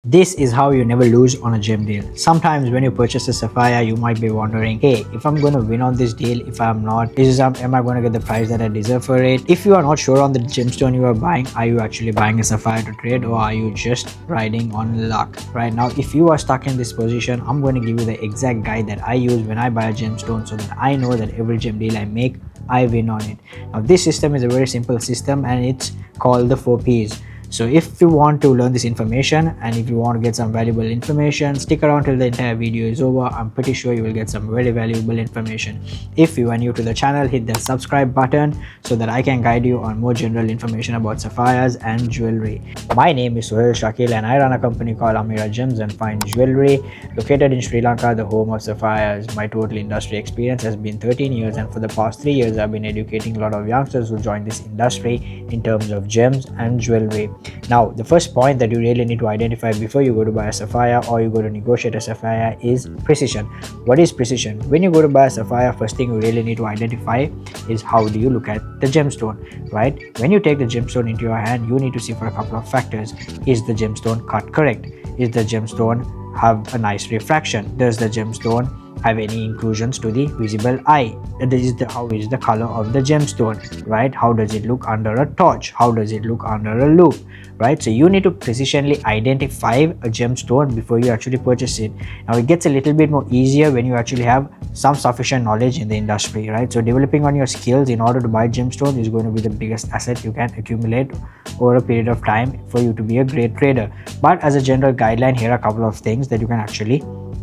This is how you never lose on a gem deal. Sometimes when you purchase a sapphire, you might be wondering, hey, if I'm going to win on this deal, if I'm not, am I going to get the price that I deserve for it? If you are not sure on the gemstone you are buying, are you actually buying a sapphire to trade, or are you just riding on luck? Right now, if you are stuck in this position, I'm going to give you the exact guide that I use when I buy a gemstone, so that I know that every gem deal I make, I win on it. Now, this system is a very simple system, and it's called the 4Ps. So if you want to learn this information, and if you want to get some valuable information, stick around till the entire video is over. I'm pretty sure you will get some very valuable information. If you are new to the channel, hit the subscribe button so that I can guide you on more general information about sapphires and jewelry. My name is Sohail and I run a company called Amirah Gems Fine Jewellery, located in Sri Lanka, the home of sapphires. My total industry experience has been 13 years, and for the past 3 years I've been educating a lot of youngsters who join this industry in terms of gems and jewelry. Now, the first point that you really need to identify before you go to buy a sapphire or you go to negotiate a sapphire is precision. What is precision? When you go to buy a sapphire, first thing you really need to identify is how do you look at the gemstone, right? When you take the gemstone into your hand, you need to see for a couple of factors. Is the gemstone cut correct? Is the gemstone have a nice refraction? Does the gemstone have any inclusions to the visible eye? How is the color of the gemstone, right? How does it look under a torch? How does it look under a loupe, right? So you need to precisionally identify a gemstone before you actually purchase it. Now it gets a little bit more easier when you actually have some sufficient knowledge in the industry, right? So developing on your skills in order to buy gemstones is going to be the biggest asset you can accumulate over a period of time for you to be a great trader. But as a general guideline, here are a couple of things that you can actually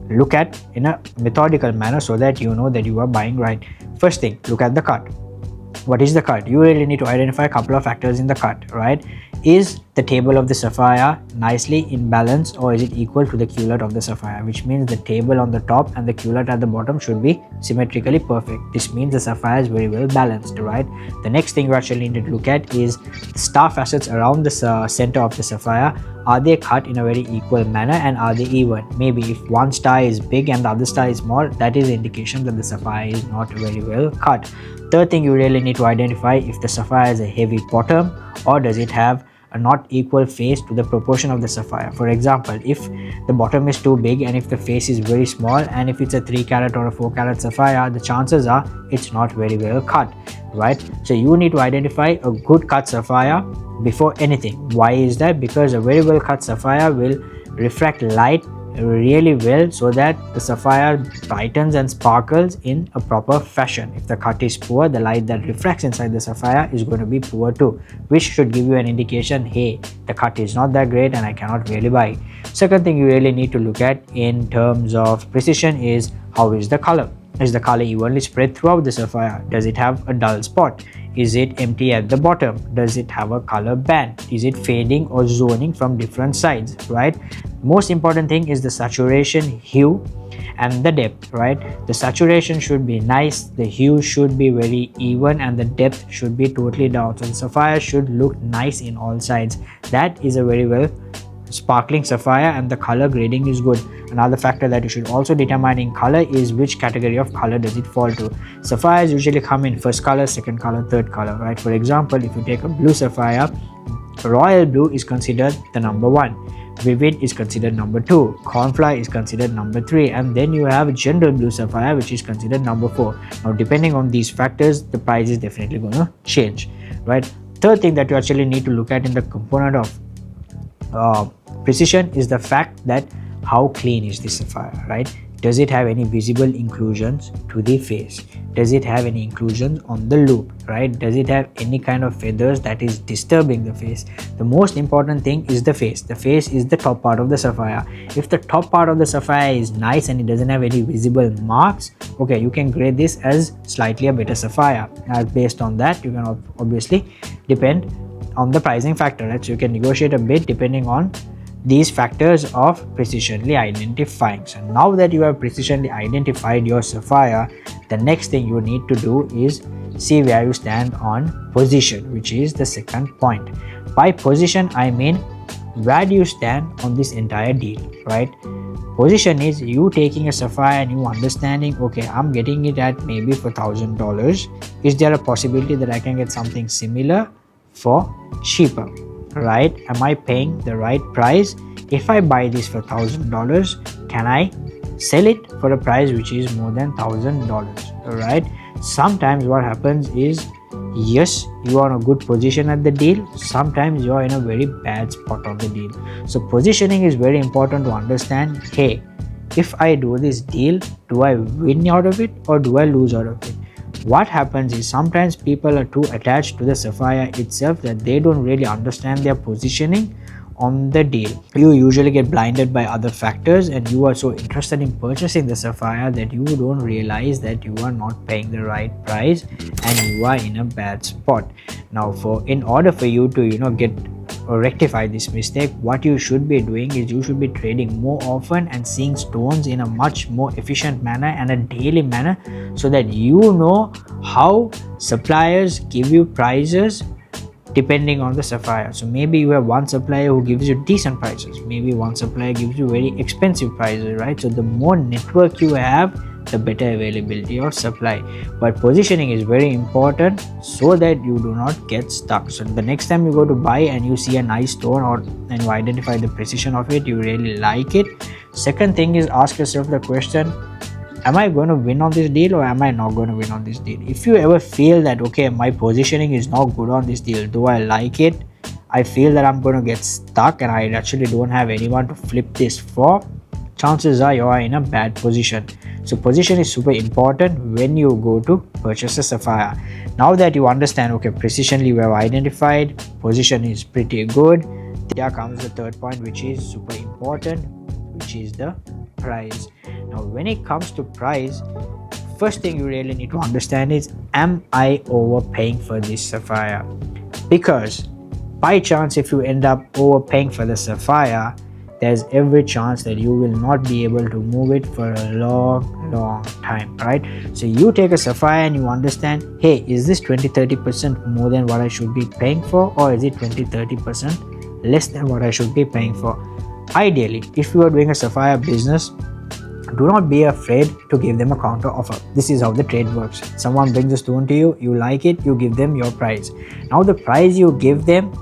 look at in a methodical manner so that you know that you are buying right. First thing, look at the cut. What is the cut? You really need to identify a couple of factors in the cut, right? Is the table of the sapphire nicely in balance, or is it equal to the culotte of the sapphire? Which means the table on the top and the culotte at the bottom should be symmetrically perfect. This means the sapphire is very well balanced, right? The next thing you actually need to look at is the star facets around the center of the sapphire. Are they cut in a very equal manner, and are they even? Maybe if one star is big and the other star is small, that is an indication that the sapphire is not very well cut. Third thing you really need to identify if the sapphire has a heavy bottom, or does it have a not equal face to the proportion of the sapphire. For example, if the bottom is too big and if the face is very small, and if it's a 3 carat or a 4 carat sapphire, the chances are it's not very well cut, right? So you need to identify a good cut sapphire before anything. Why is that? Because a very well cut sapphire will refract light really well, so that the sapphire brightens and sparkles in a proper fashion. If the cut is poor, the light that refracts inside the sapphire is going to be poor too, which should give you an indication, hey, the cut is not that great and I cannot really buy. Second thing you really need to look at in terms of precision is how is the color. Is the color evenly spread throughout the sapphire? Does it have a dull spot? Is it empty at the bottom? Does it have a color band? Is it fading or zoning from different sides, right? Most important thing is the saturation, hue, and the depth, right? The saturation should be nice, the hue should be very even, and the depth should be totally down. So the sapphire should look nice in all sides. That is a very well sparkling sapphire, and the color grading is good. Another factor that you should also determine in color is which category of color does it fall to. Sapphires usually come in first color, second color, third color, right? For example, if you take a blue sapphire, royal blue is considered the number 1, vivid is considered number 2, cornflower is considered number 3, and then you have general blue sapphire, which is considered number 4. Now depending on these factors, the price is definitely going to change, right? Third thing that you actually need to look at in the component of precision is the fact that how clean is this sapphire, right? Does it have any visible inclusions to the face? Does it have any inclusions on the loupe, right? Does it have any kind of feathers that is disturbing the face? The most important thing is the face. The face is the top part of the sapphire. If the top part of the sapphire is nice and it doesn't have any visible marks, okay, you can grade this as slightly a better sapphire. Based on that, you can obviously depend on the pricing factor, right? So you can negotiate a bit depending on these factors of precisionally identifying. So now that you have precisionally identified your sapphire, the next thing you need to do is see where you stand on position, which is the second point. By position, I mean where do you stand on this entire deal, right? Position is you taking a sapphire and you understanding, okay, I'm getting it at maybe for $1,000. Is there a possibility that I can get something similar for cheaper, right? Am I paying the right price? if I buy this for $1,000, can I sell it for a price which is more than $1,000? Alright, sometimes what happens is, yes, you are in a good position at the deal, sometimes you are in a very bad spot on the deal. So positioning is very important to understand. Hey, if I do this deal, do I win out of it or do I lose out of it? What happens is, sometimes people are too attached to the sapphire itself that they don't really understand their positioning on the deal. You usually get blinded by other factors and you are so interested in purchasing the sapphire that you don't realize that you are not paying the right price and you are in a bad spot. Now in order for you to get or rectify this mistake, what you should be doing is you should be trading more often and seeing stones in a much more efficient manner and a daily manner, so that you know how suppliers give you prices depending on the sapphire. So maybe you have one supplier who gives you decent prices, maybe one supplier gives you very expensive prices, right? So the more network you have, the better availability of supply. But positioning is very important so that you do not get stuck. So the next time you go to buy and you see a nice stone and you identify the precision of it, you really like it, second thing is ask yourself the question, am I going to win on this deal or am I not going to win on this deal? If you ever feel that, okay, my positioning is not good on this deal, do I like it, I feel that I'm going to get stuck and I actually don't have anyone to flip this for, chances are you are in a bad position. So position is super important when you go to purchase a sapphire. Now that you understand, okay, precisionally we have identified, position is pretty good, there comes the third point which is super important, which is the price. Now when it comes to price, first thing you really need to understand is, am I overpaying for this sapphire? Because by chance if you end up overpaying for the sapphire, there's every chance that you will not be able to move it for a long time, right? So you take a sapphire and you understand, hey, is this 20-30% more than what I should be paying for, or is it 20-30% less than what I should be paying for? Ideally, if you are doing a sapphire business, do not be afraid to give them a counter offer. This is how the trade works. Someone brings a stone to you, you like it, you give them your price. Now the price you give them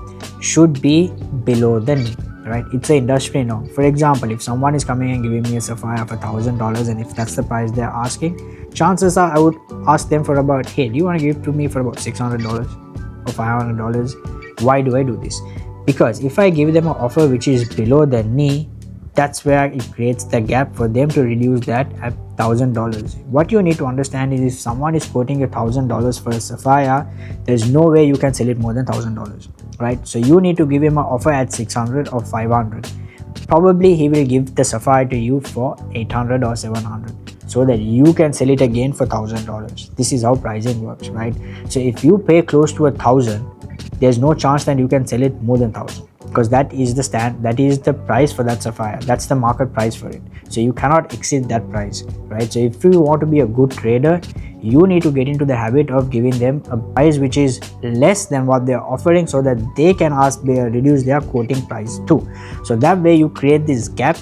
should be below the knee, right? It's an industry norm. For example, if someone is coming and giving me a sapphire for $1,000 and if that's the price they're asking, chances are I would ask them for about, hey, do you want to give it to me for about $600 or $500? Why do I do this? Because if I give them an offer which is below the knee, that's where it creates the gap for them to reduce that at $1,000. What you need to understand is, if someone is quoting you $1,000 for a sapphire, there's no way you can sell it more than $1,000, right? So you need to give him an offer at $600 or $500. Probably he will give the sapphire to you for $800 or $700, so that you can sell it again for $1,000. This is how pricing works, right? So if you pay close to $1,000, there's no chance that you can sell it more than $1,000, because that is the price for that sapphire, that's the market price for it. So you cannot exceed that price, right? So if you want to be a good trader, you need to get into the habit of giving them a price which is less than what they're offering, so that they can reduce their quoting price too. So that way you create this gap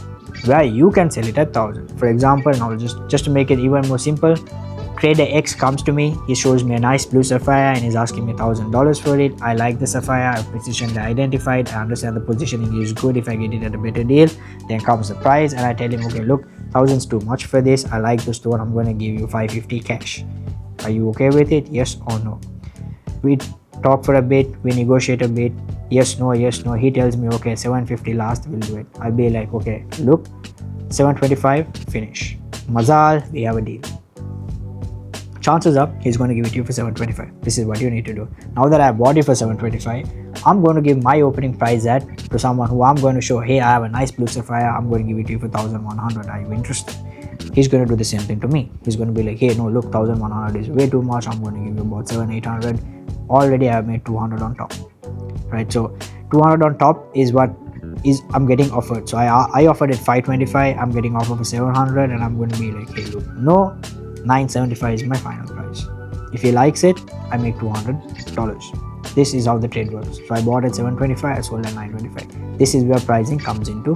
where you can sell it at 1,000. For example, now just to make it even more simple, trader X comes to me, he shows me a nice blue sapphire and he's asking me $1,000 for it. I like the sapphire, I've positionally identified, I understand the positioning is good, if I get it at a better deal. Then comes the price and I tell him, okay, look, 1,000's too much for this, I like the stone, I'm going to give you $550 cash. Are you okay with it? Yes or no? We talk for a bit, we negotiate a bit, yes, no, he tells me, okay, $750 last, we'll do it. I'll be like, okay, look, $725, finish. Mazal, we have a deal. Chances up he's going to give it to you for $725. This is what you need to do. Now that I bought it for $725, I'm going to give my opening price to someone who I'm going to show, hey, I have a nice blue sapphire, I'm going to give it to you for $1,100. Are you interested? He's going to do the same thing to me. He's going to be like, hey, no, look, $1,100 is way too much, I'm going to give you about $700-800. Already I have made $200 on top, right? So $200 on top is what I'm getting offered. So I offered it $525, I'm getting offered for $700, and I'm going to be like, hey, look, no, $975 is my final price. If he likes it, I make $200. This is how the trade works. So I bought at $725, I sold at $925. This is where pricing comes into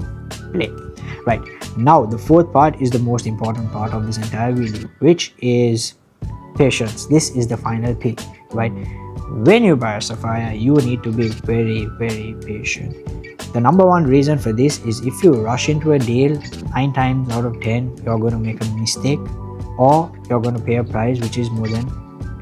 play, right? Now the fourth part is the most important part of this entire video, which is patience. This is the final P, right? When you buy a sapphire, you need to be very patient. The number one reason for this is if you rush into a deal, 9 times out of 10 you're going to make a mistake, or you're going to pay a price which is more than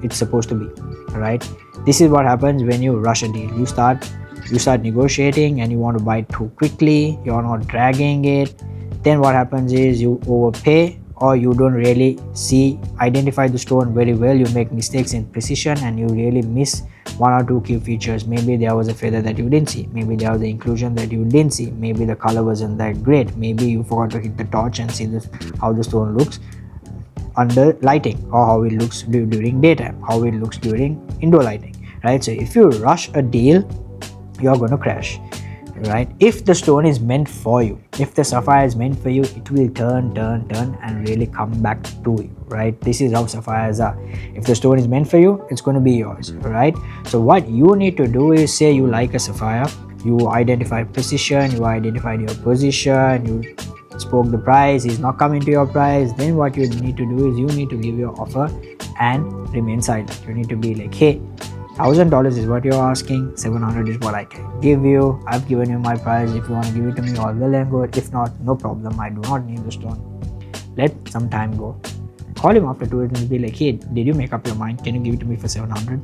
it's supposed to be. Right? This is what happens when you rush a deal. You start negotiating and you want to buy it too quickly, you're not dragging it. Then what happens is you overpay, or you don't really identify the stone very well. You make mistakes in precision and you really miss one or two key features. Maybe there was a feather that you didn't see, maybe there was an inclusion that you didn't see, maybe the color wasn't that great, maybe you forgot to hit the torch and see how the stone looks under lighting, or how it looks during daytime, how it looks during indoor lighting. Right? So if you rush a deal, you're going to crash. Right? If the stone is meant for you, if the sapphire is meant for you, it will turn and really come back to you. Right? This is how sapphires are. If the stone is meant for you, it's going to be yours. Right? So what you need to do is, say you like a sapphire, you identify precision, you identified your position, you spoke the price, is not coming to your price. Then what you need to do is you need to give your offer and remain silent. You need to be like, hey, $1,000 is what you're asking, 700 is what I can give you. I've given you my price. If you want to give it to me, all well and good. If not, no problem. I do not need the stone. Let some time go. Call him after 2 days and be like, hey, did you make up your mind? Can you give it to me for 700?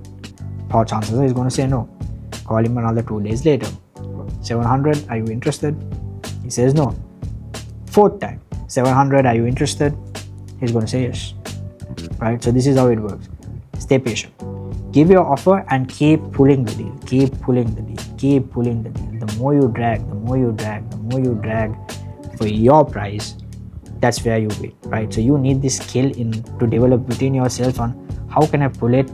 Or chances are he's going to say no. Call him another 2 days later. 700, are you interested? He says no. 4th time, 700, are you interested? He's going to say yes. Right? So this is how it works. Stay patient. Give your offer and keep pulling the deal. Keep pulling the deal. Keep pulling the deal. The more you drag for your price, that's where you win. Right? So you need this skill to develop within yourself on how can I pull it,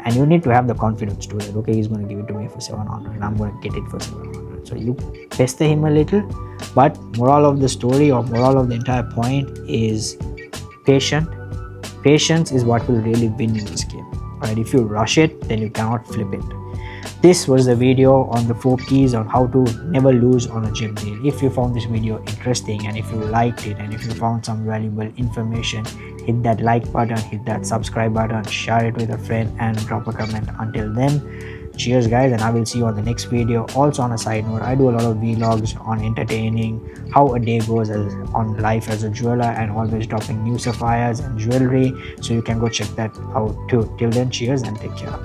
and you need to have the confidence to it. Okay, he's going to give it to me for 700 and I'm going to get it for 700. So you pester him a little, but moral of the story, or moral of the entire point is patient. Patience is what will really win in this game. Right? If you rush it, then you cannot flip it. This was the video on the 4 keys on how to never lose on a gem deal. If you found this video interesting, and if you liked it, and if you found some valuable information, hit that like button, hit that subscribe button, share it with a friend, and drop a comment. Until then, cheers guys, and I will see you on the next video. Also, on a side note, I do a lot of vlogs on entertaining how a day goes on life as a jeweler, and always dropping new sapphires and jewelry, so you can go check that out too. Till then, cheers and take care.